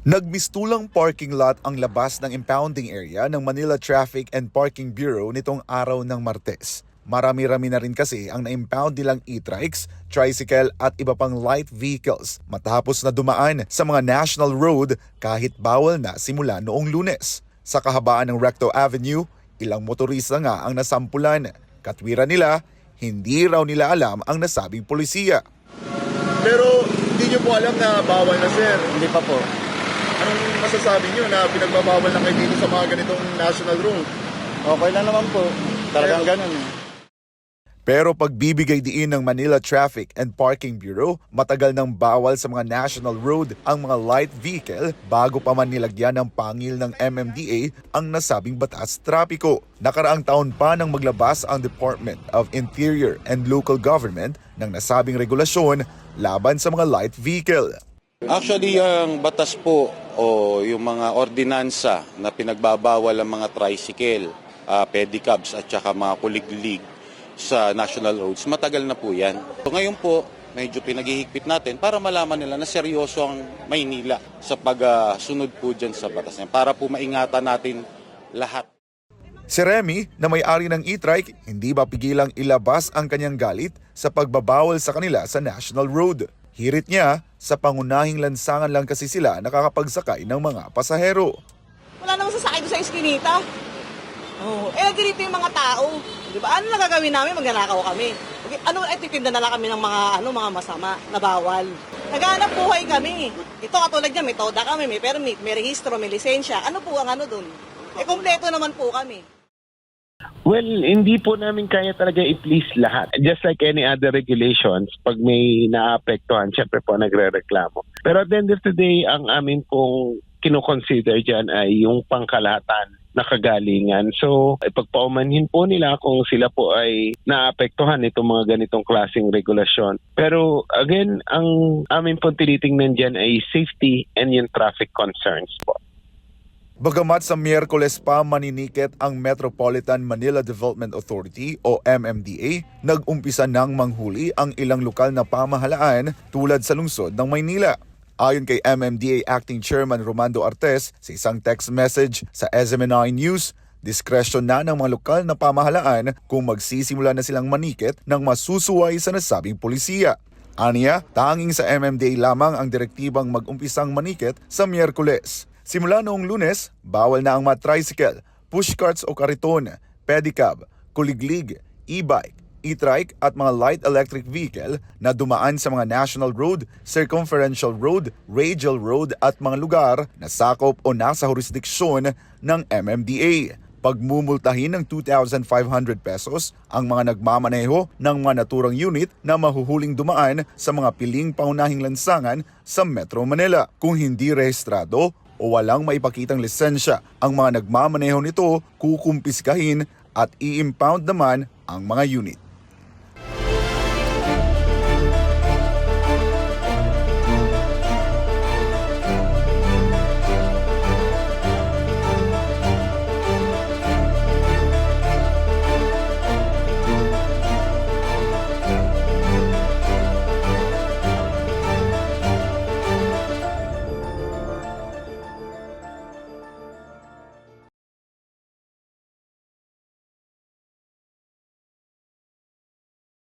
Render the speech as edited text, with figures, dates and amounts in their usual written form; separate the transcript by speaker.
Speaker 1: Nagmistulang parking lot ang labas ng impounding area ng Manila Traffic and Parking Bureau nitong araw ng Martes. Marami-rami na rin kasi ang na-impound nilang e-trikes, tricycle at iba pang light vehicles matapos na dumaan sa mga national road kahit bawal na simula noong Lunes. Sa kahabaan ng Recto Avenue, ilang motorista nga ang nasampulan. Katwiran nila, hindi raw nila alam ang nasabing polisiya.
Speaker 2: Pero hindi nyo po alam na bawal na, sir.
Speaker 3: Hindi pa po.
Speaker 2: Anong masasabi nyo na pinagbabawal na kayo dito sa mga ganitong national road?
Speaker 3: Okay lang naman po. Talagang ganun eh.
Speaker 1: Pero pagbibigay diin ng Manila Traffic and Parking Bureau, matagal nang bawal sa mga national road ang mga light vehicle bago pa man nilagyan ng pangil ng MMDA ang nasabing batas trapiko. Nakaraang taon pa nang maglabas ang Department of Interior and Local Government ng nasabing regulasyon laban sa mga light vehicle.
Speaker 4: Actually, ang batas po o yung mga ordinansa na pinagbabawal ang mga tricycle, pedicabs at saka mga kuliglig sa national roads, matagal na po yan. So ngayon po, medyo pinaghihigpit natin para malaman nila na seryoso ang Maynila sa pagsunod po dyan sa batas niya para po maingatan natin lahat.
Speaker 1: Si Remy, na may-ari ng e-trike, hindi ba pigilang ilabas ang kanyang galit sa pagbabawal sa kanila sa national road. Hirit niya, sa pangunahing lansangan lang kasi sila nakakapagsakay ng mga pasahero.
Speaker 5: Wala namang sasakay doon sa eskinita. Ganito yung mga tao. Di ba? Ano na gagawin namin? Magnanakaw kami. Titinda na lang kami ng mga masama na bawal. Naghahanap buhay kami. Ito katulad niya, may toda kami, may permit, may rehistro, may lisensya. Ano po ang doon? Kompleto naman po kami.
Speaker 6: Well, hindi po namin kaya talaga i-please lahat. Just like any other regulations, pag may naapektuhan, syempre po nagre-reklamo. Pero at the end of the day, ang amin pong kinoconsider dyan ay yung pangkalahatan na kagalingan. So, ipagpaumanhin po nila kung sila po ay naapektuhan itong mga ganitong klaseng regulasyon. Pero again, ang amin pong tinitingnan dyan ay safety and yung traffic concerns po.
Speaker 1: Bagamat sa Miyerkules pa maninikit ang Metropolitan Manila Development Authority o MMDA, nag-umpisa nang manghuli ang ilang lokal na pamahalaan tulad sa lungsod ng Maynila. Ayon kay MMDA Acting Chairman Romando Artes sa isang text message sa SMNI News, diskresyon na ng mga lokal na pamahalaan kung magsisimula na silang manikit ng masusuway sa nasabing polisiya. Aniya, tanging sa MMDA lamang ang direktibang mag-umpisang manikit sa Miyerkules. Simula noong Lunes, bawal na ang mga tricycle, pushcarts o kariton, pedicab, kuliglig, e-bike, e-trike at mga light electric vehicle na dumaan sa mga national road, circumferential road, radial road at mga lugar na sakop o nasa jurisdiksyon ng MMDA. Pagmumultahin ng 2,500 pesos ang mga nagmamaneho ng mga naturang unit na mahuhuling dumaan sa mga piling paunahing lansangan sa Metro Manila. Kung hindi rehistrado o walang maipakitang lisensya ang mga nagmamaneho nito, kukumpiskahin at i-impound naman ang mga unit.